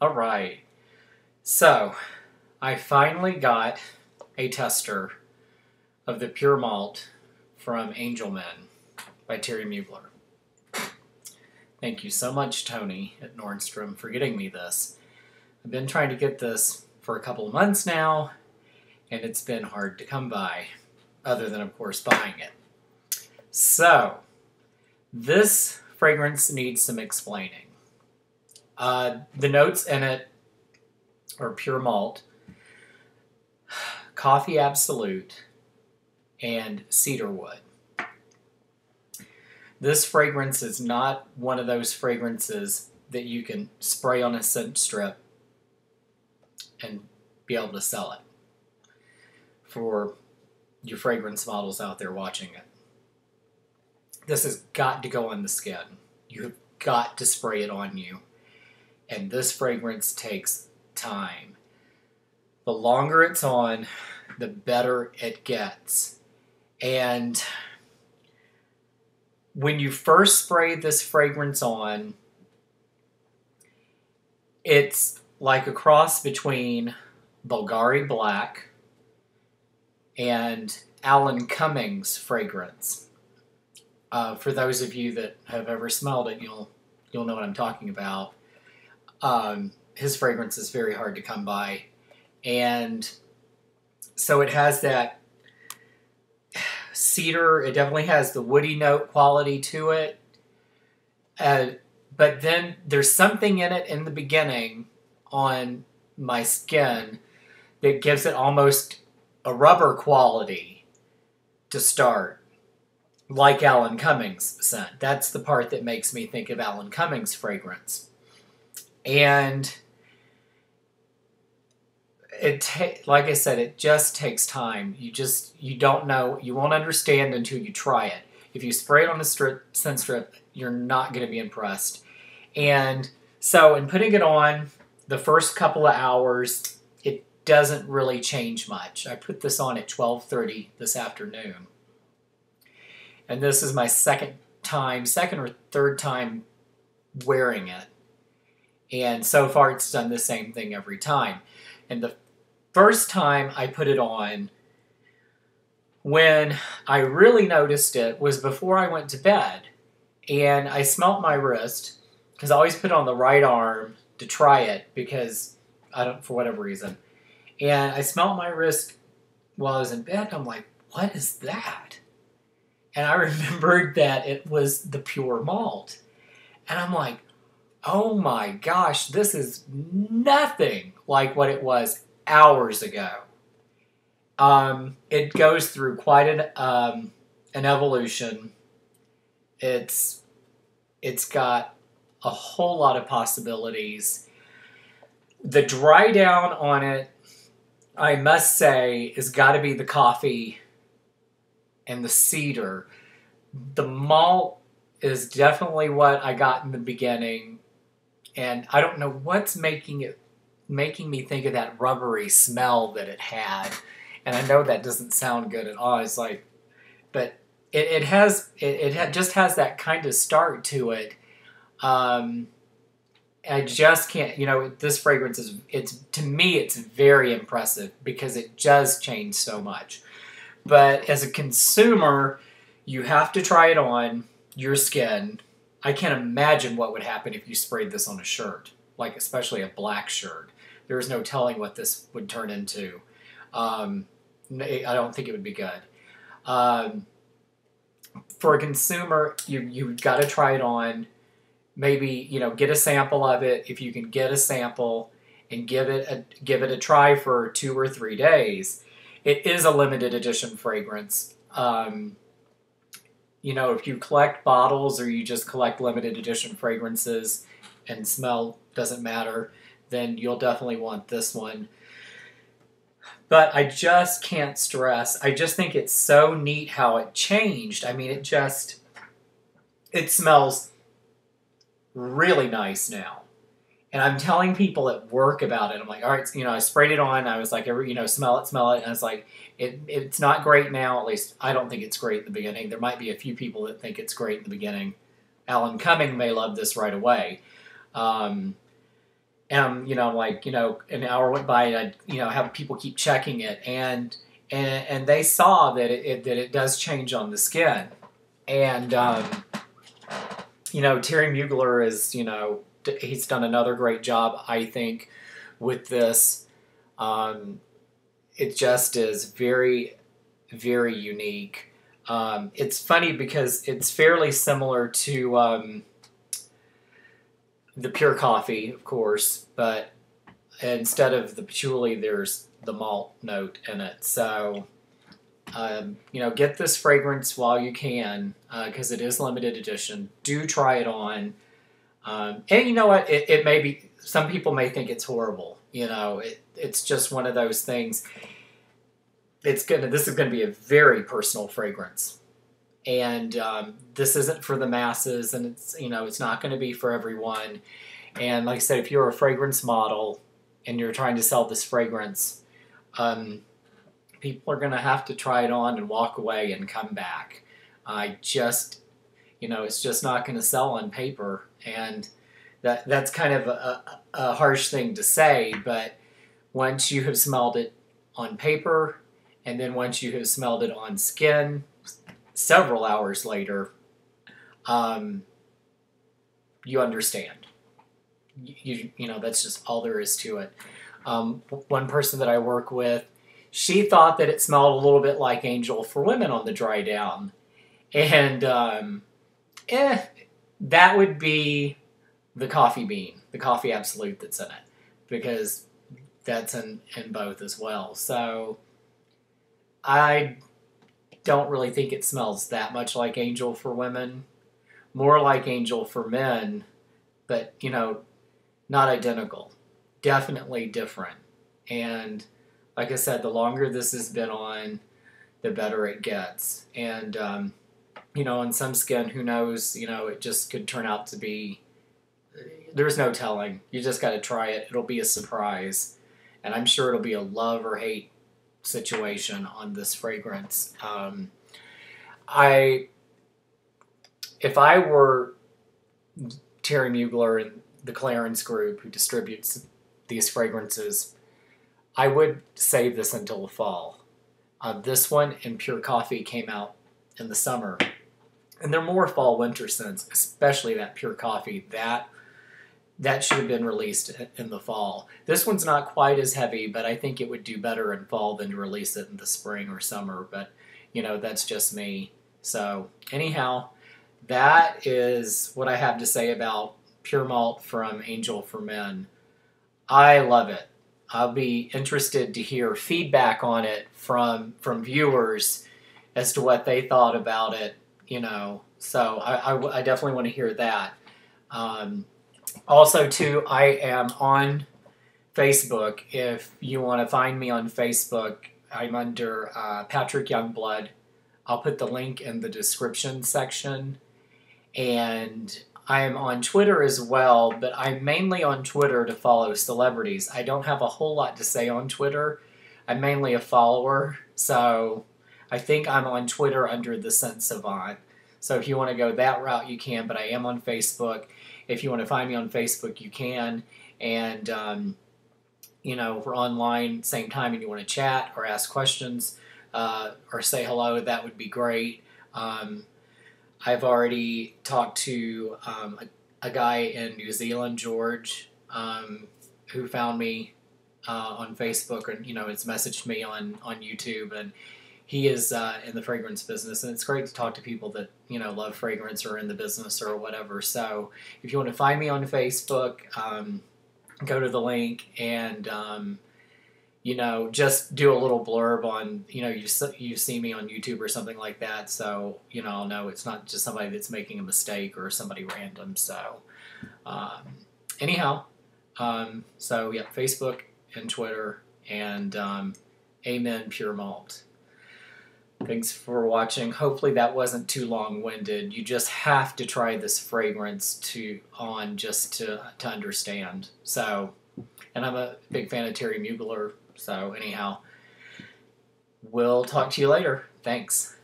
All right. So, I finally got a tester of the Pure Malt from Angel Men by Thierry Mugler. Thank you so much, Tony at Nordstrom, for getting me this. I've been trying to get this for a couple of months now, and it's been hard to come by, other than, of course, buying it. So, this fragrance needs some explaining. The notes in it are pure malt, coffee absolute, and cedar wood. This fragrance is not one of those fragrances that you can spray on a scent strip and be able to sell it for your fragrance models out there watching it. This has got to go on the skin. You have got to spray it on you. And this fragrance takes time. The longer it's on, the better it gets. And when you first spray this fragrance on, it's like a cross between Bulgari Black and Alan Cummings fragrance. For those of you that have ever smelled it, you'll know what I'm talking about. His fragrance is very hard to come by. And so it has that cedar, it definitely has the woody note quality to it. But then there's something in it in the beginning on my skin that gives it almost a rubber quality to start. Like Alan Cummings' scent. That's the part that makes me think of Alan Cummings' fragrance. And like I said, it just takes time. You don't know, you won't understand until you try it. If you spray it on a scent strip, you're not going to be impressed. And so in putting it on the first couple of hours, it doesn't really change much. I put this on at 12:30 this afternoon. And this is my second or third time wearing it. And so far it's done the same thing every time. And the first time I put it on, when I really noticed it was before I went to bed. And I smelt my wrist, because I always put it on the right arm to try it, because for whatever reason. And I smelt my wrist while I was in bed. I'm like, what is that? And I remembered that it was the Pure Malt. And I'm like, oh my gosh, this is nothing like what it was hours ago. It goes through quite an evolution. It's got a whole lot of possibilities. The dry down on it, I must say, has got to be the coffee and the cedar. The malt is definitely what I got in the beginning, and I don't know what's making me think of that rubbery smell that it had. And I know that doesn't sound good at all. It's like, but it just has that kind of start to it. I just can't, this fragrance to me, it's very impressive because it does change so much. But as a consumer, you have to try it on your skin. I can't imagine what would happen if you sprayed this on a shirt, like especially a black shirt. There's no telling what this would turn into. I don't think it would be good. For a consumer, you've got to try it on. Maybe, get a sample of it. If you can get a sample and give it a try for 2 or 3 days. It is a limited edition fragrance. If you collect bottles or you just collect limited edition fragrances and smell doesn't matter, then you'll definitely want this one. But I just can't stress. I just think it's so neat how it changed. I mean, it smells really nice now. And I'm telling people at work about it. I'm like, all right, I sprayed it on. I was like, smell it. And I was like, it's not great now. At least I don't think it's great in the beginning. There might be a few people that think it's great in the beginning. Alan Cumming may love this right away. an hour went by, and I'd have people keep checking it, and they saw that it does change on the skin. And Thierry Mugler he's done another great job, I think, with this. It just is very, very unique. It's funny because it's fairly similar to the pure coffee, of course, but instead of the patchouli, there's the malt note in it. So, get this fragrance while you can, because it is limited edition. Do try it on. And you know what? It may be, some people may think it's horrible. It's just one of those things. This is gonna be a very personal fragrance. And this isn't for the masses, and it's not going to be for everyone. And like I said, if you're a fragrance model and you're trying to sell this fragrance, people are going to have to try it on and walk away and come back. It's just not going to sell on paper, and that's kind of a harsh thing to say, but once you have smelled it on paper, and then once you have smelled it on skin, several hours later, you understand. That's just all there is to it. One person that I work with, she thought that it smelled a little bit like Angel for Women on the dry down. And that would be the coffee bean, the coffee absolute that's in it, because that's in both as well. So I don't really think it smells that much like Angel for Women. More like Angel for Men, but, not identical. Definitely different. And like I said, the longer this has been on, the better it gets. And, on some skin, who knows, it just could turn out to be, there's no telling. You just got to try it. It'll be a surprise. And I'm sure it'll be a love or hate situation on this fragrance. If I were Thierry Mugler and the Clarence Group who distributes these fragrances, I would save this until the fall. This one and Pure Coffee came out in the summer, and they're more fall-winter scents, especially that Pure Coffee. That should have been released in the fall. This one's not quite as heavy, but I think it would do better in fall than to release it in the spring or summer. But, that's just me. So, anyhow, that is what I have to say about Pure Malt from Angel for Men. I love it. I'll be interested to hear feedback on it from viewers as to what they thought about it, So I definitely want to hear that. Also, too, I am on Facebook. If you want to find me on Facebook, I'm under Patrick Youngblood. I'll put the link in the description section. And I am on Twitter as well, but I'm mainly on Twitter to follow celebrities. I don't have a whole lot to say on Twitter. I'm mainly a follower, so I think I'm on Twitter under The Scent Savant. So if you want to go that route, you can, but I am on Facebook. If you want to find me on Facebook, you can. And, we're online same time and you want to chat or ask questions or say hello, that would be great. I've already talked to a guy in New Zealand, George, who found me on Facebook and, has messaged me on YouTube, and he is in the fragrance business, and it's great to talk to people that, love fragrance or in the business or whatever. So if you want to find me on Facebook, go to the link and, just do a little blurb on, you see me on YouTube or something like that. So, I'll know it's not just somebody that's making a mistake or somebody random. So, anyhow, Facebook and Twitter, and Amen Pure Malt. Thanks for watching. Hopefully that wasn't too long-winded. You just have to try this fragrance to understand. So, and I'm a big fan of Thierry Mugler. So anyhow, we'll talk to you later. Thanks.